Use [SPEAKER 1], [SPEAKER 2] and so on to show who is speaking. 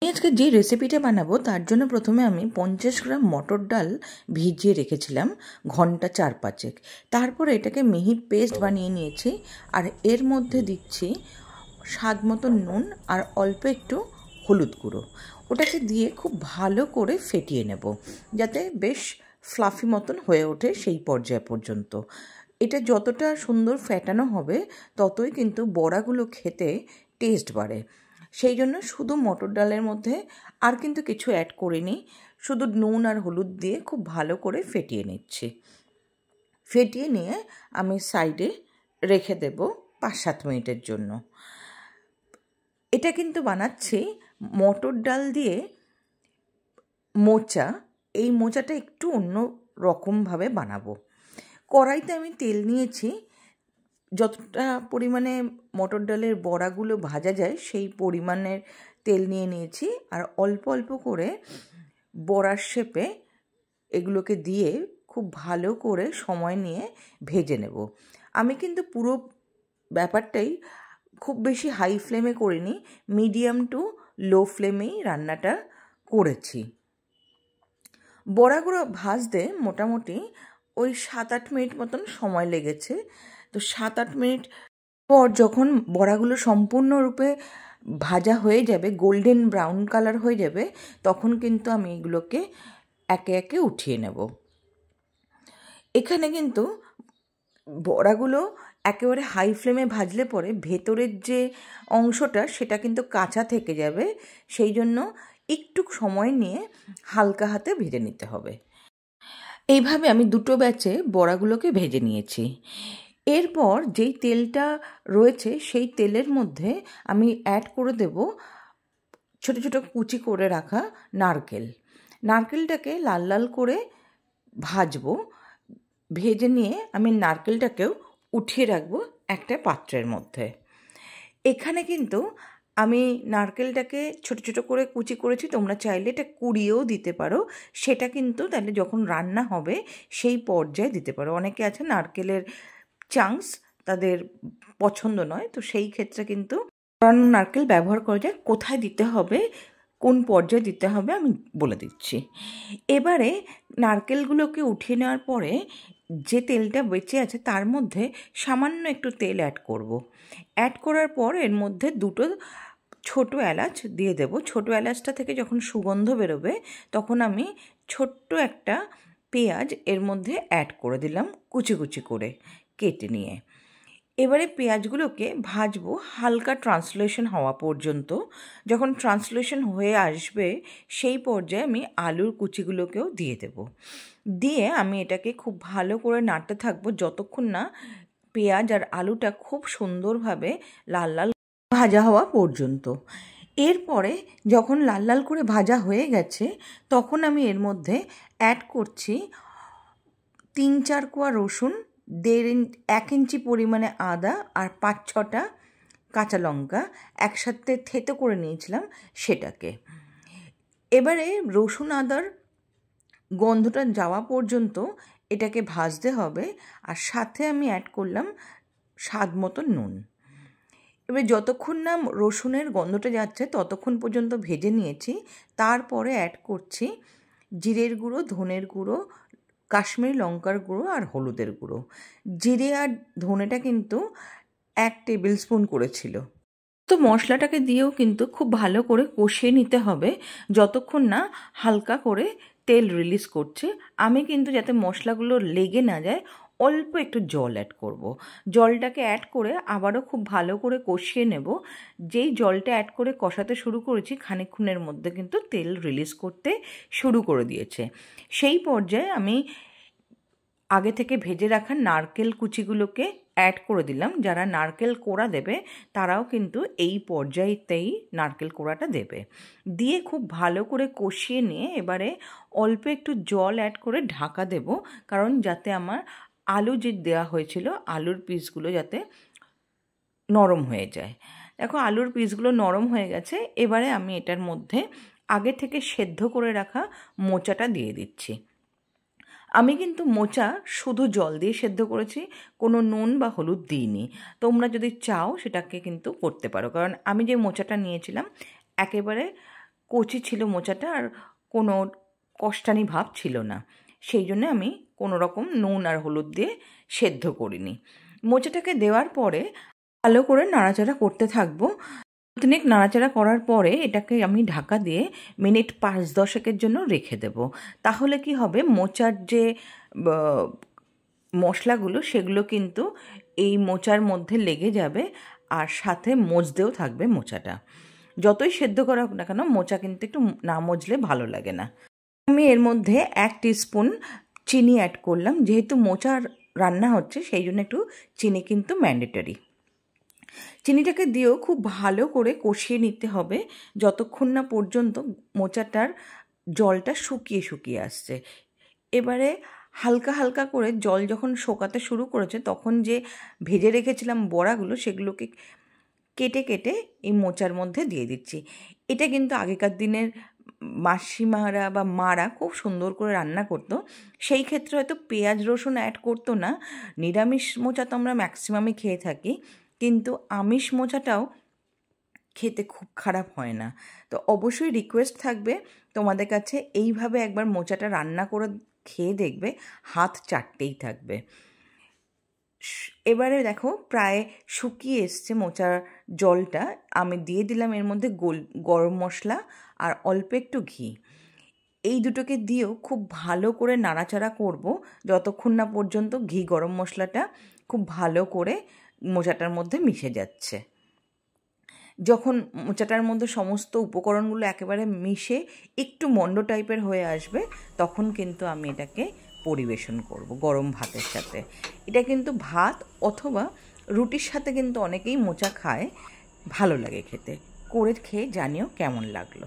[SPEAKER 1] আজকে যে রেসিপিটা বানাবো তার জন্য প্রথমে আমি 50 গ্রাম মটর ডাল ভিজিয়ে রেখেছিলাম ঘন্টা 4-5। তারপর এটাকে মিহি পেস্ট বানিয়ে নিয়েছি। আর এর মধ্যে দিচ্ছি স্বাদ মতো নুন আর অল্প একটু হলুদ গুঁড়ো। ওটাকে দিয়ে খুব ভালো করে ফেটিয়ে নেব যাতে বেশ ফ্লাফি মতন হয়ে ওঠে সেই পর্যায় পর্যন্ত। এটা যতটা সুন্দর ফেটানো হবে ততই কিন্তু বড়াগুলো খেতে টেস্ট বাড়ে। সেই জন্য শুধু মটর ডালের মধ্যে আর কিন্তু কিছু অ্যাড করিনি, শুধু নুন আর হলুদ দিয়ে খুব ভালো করে ফেটিয়ে নিচ্ছি। ফেটিয়ে নিয়ে আমি সাইডে রেখে দেব 5-7 মিনিটের জন্য। এটা কিন্তু বানাচ্ছি মটর ডাল দিয়ে মোচা। এই মোচাটা একটু অন্য রকমভাবে বানাবো। কড়াইতে আমি তেল নিয়েছি, যতটা পরিমাণে মটর ডালের বড়াগুলো ভাজা যায় সেই পরিমাণের তেল নিয়ে নিয়েছি। আর অল্প অল্প করে বড়ার শেপে এগুলোকে দিয়ে খুব ভালো করে সময় নিয়ে ভেজে নেব। আমি কিন্তু পুরো ব্যাপারটাই খুব বেশি হাই ফ্লেমে করিনি, মিডিয়াম টু লো ফ্লেমেই রান্নাটা করেছি। বড়াগুলো ভাজতে মোটামুটি ওই 7-8 মিনিট মতন সময় লেগেছে। তো 7-8 মিনিট পর যখন বড়াগুলো সম্পূর্ণরূপে ভাজা হয়ে যাবে, গোল্ডেন ব্রাউন কালার হয়ে যাবে, তখন কিন্তু আমি এগুলোকে একে একে উঠিয়ে নেব। এখানে কিন্তু বড়াগুলো একেবারে হাই ফ্লেমে ভাজলে পরে ভেতরের যে অংশটা সেটা কিন্তু কাঁচা থেকে যাবে, সেই জন্য একটু সময় নিয়ে হালকা হাতে ভেজে নিতে হবে। এইভাবে আমি দুটো ব্যাচে বড়াগুলোকে ভেজে নিয়েছি। এরপর যেই তেলটা রয়েছে সেই তেলের মধ্যে আমি অ্যাড করে দেব ছোটো ছোটো কুচি করে রাখা নারকেলটাকে লাল লাল করে ভাজবো। ভেজে নিয়ে আমি নারকেলটাকেও উঠিয়ে রাখবো একটা পাত্রের মধ্যে। এখানে কিন্তু আমি নারকেলটাকে ছোটো ছোটো করে কুচি করেছি, তোমরা চাইলে এটা কুড়িয়েও দিতে পারো, সেটা কিন্তু তাহলে যখন রান্না হবে সেই পর্যায়ে দিতে পারো। অনেকে আছে নারকেলের চাংস তাদের পছন্দ নয়, তো সেই ক্ষেত্রে কিন্তু কোরানো নারকেল ব্যবহার করা যায়। কোথায় দিতে হবে, কোন পর্যায়ে দিতে হবে আমি বলে দিচ্ছি। এবারে নারকেলগুলোকে উঠিয়ে নেওয়ার পরে যে তেলটা বেঁচে আছে তার মধ্যে সামান্য একটু তেল অ্যাড করব। অ্যাড করার পর এর মধ্যে দুটো ছোট এলাচ দিয়ে দেব। ছোট এলাচটা থেকে যখন সুগন্ধ বেরোবে তখন আমি ছোট্ট একটা পেঁয়াজ এর মধ্যে অ্যাড করে দিলাম, কুচি কুচি করে কেটে নিয়ে। এবারে পেঁয়াজগুলোকে ভাজবো হালকা ট্রান্সলেশন হওয়া পর্যন্ত। যখন ট্রান্সলেশন হয়ে আসবে সেই পর্যায়ে আমি আলুর কুচিগুলোকেও দিয়ে দেব। দিয়ে আমি এটাকে খুব ভালো করে নাড়তে থাকবো যতক্ষণ না পেঁয়াজ আর আলুটা খুব সুন্দরভাবে লাল লাল ভাজা হওয়া পর্যন্ত। এরপরে যখন লাল লাল করে ভাজা হয়ে গেছে তখন আমি এর মধ্যে অ্যাড করছি 3-4 কোয়া রসুন, 1 ইঞ্চি পরিমাণে আদা আর 5-6টা কাঁচা লঙ্কা একসাথে থেতো করে নিয়েছিলাম সেটাকে। এবারে রসুন আদার গন্ধটা যাওয়া পর্যন্ত এটাকে ভাজতে হবে। আর সাথে আমি অ্যাড করলাম স্বাদ মতো নুন। এবার যতক্ষণ না রসুনের গন্ধটা যাচ্ছে ততক্ষণ পর্যন্ত ভেজে নিয়েছি। তারপরে অ্যাড করছি জিরের গুঁড়ো, ধনের গুঁড়ো, কাশ্মীরি লঙ্কার গুঁড়ো আর হলুদের গুঁড়ো। জিরে আর ধনেটা কিন্তু 1 টেবিল স্পুন করেছিল। তো মশলাটাকে দিয়েও কিন্তু খুব ভালো করে কষিয়ে নিতে হবে যতক্ষণ না হালকা করে তেল রিলিজ করছে। আমি কিন্তু যাতে মশলাগুলো লেগে না যায় অল্প একটু জল অ্যাড করব। জলটাকে অ্যাড করে আবারও খুব ভালো করে কষিয়ে নেব। যেই জলটা অ্যাড করে কষাতে শুরু করেছি খানিকক্ষণের মধ্যে কিন্তু তেল রিলিজ করতে শুরু করে দিয়েছে। সেই পর্যায়ে আমি আগে থেকে ভেজে রাখা নারকেল কুচিগুলোকে অ্যাড করে দিলাম। যারা নারকেল কোড়া দেবে তারাও কিন্তু এই পর্যায়েতেই নারকেল কোড়াটা দেবে। দিয়ে খুব ভালো করে কষিয়ে নিয়ে এবারে অল্প একটু জল অ্যাড করে ঢাকা দেব, কারণ যাতে আমার আলু যে দেওয়া হয়েছিল আলুর পিসগুলো যাতে নরম হয়ে যায়। দেখো আলুর পিসগুলো নরম হয়ে গেছে। এবারে আমি এটার মধ্যে আগে থেকে সেদ্ধ করে রাখা মোচাটা দিয়ে দিচ্ছি। আমি কিন্তু মোচা শুধু জল দিয়ে সেদ্ধ করেছি, কোনো নুন বা হলুদ দিইনি। তোমরা যদি চাও সেটাকে কিন্তু করতে পারো, কারণ আমি যে মোচাটা নিয়েছিলাম একেবারে কচি ছিল মোচাটা, আর কোনো কষ্টানি ভাব ছিল না। সেই জন্য আমি কোনো রকম নুন আর হলুদ দিয়ে সেদ্ধ করিনি। মোচাটাকে দেওয়ার পরে ভালো করে নাড়াচাড়া করতে থাকবো। খানিক নাড়াচাড়া করার পরে এটাকে আমি ঢাকা দিয়ে মিনিট 5-10 জন্য রেখে দেব। তাহলে কি হবে, মোচার যে মশলাগুলো সেগুলো কিন্তু এই মোচার মধ্যে লেগে যাবে, আর সাথে মজতেও থাকবে মোচাটা। যতই সেদ্ধ করা হোক না কেন, মোচা কিন্তু একটু না মজলে ভালো লাগে না। আমি এর মধ্যে 1 টিস্পুন চিনি অ্যাড করলাম। যেহেতু মোচার রান্না হচ্ছে সেই জন্য একটু চিনি কিন্তু ম্যান্ডেটরি। চিনিটাকে দিয়েও খুব ভালো করে কষিয়ে নিতে হবে যতক্ষণ না পর্যন্ত মোচাটার জলটা শুকিয়ে শুকিয়ে আসছে। এবারে হালকা হালকা করে জল যখন শোকাতে শুরু করেছে, তখন যে ভেজে রেখেছিলাম বড়াগুলো সেগুলোকে কেটে কেটে এই মোচার মধ্যে দিয়ে দিচ্ছি। এটা কিন্তু আগেকার দিনের মাসিমারা বা মারা খুব সুন্দর করে রান্না করতো। সেই ক্ষেত্রে হয়তো পেঁয়াজ রসুন অ্যাড করতো না। নিরামিষ মোচা তো আমরা ম্যাক্সিমামই খেয়ে থাকি, কিন্তু আমিষ মোচাটাও খেতে খুব খারাপ হয় না। তো অবশ্যই রিকোয়েস্ট থাকবে তোমাদের কাছে, এইভাবে একবার মোচাটা রান্না করে খেয়ে দেখবে, হাত চাটতেই থাকবে। এবারে দেখো প্রায় শুকিয়ে এসছে মোচার জলটা। আমি দিয়ে দিলাম এর মধ্যে গরম মশলা আর অল্প একটু ঘি। এই দুটোকে দিয়েও খুব ভালো করে নাড়াচাড়া করব যতক্ষণ না পর্যন্ত ঘি গরম মশলাটা খুব ভালো করে মোচাটার মধ্যে মিশে যাচ্ছে। যখন মোচাটার মধ্যে সমস্ত উপকরণগুলো একেবারে মিশে একটু মন্ড টাইপের হয়ে আসবে, তখন কিন্তু আমি এটাকে পরিবেশন করব গরম ভাতের সাথে। এটা কিন্তু ভাত অথবা রুটির সাথে কিন্তু অনেকেই মোচা খায়, ভালো লাগে খেতে। করে খেয়ে জানিও কেমন লাগলো।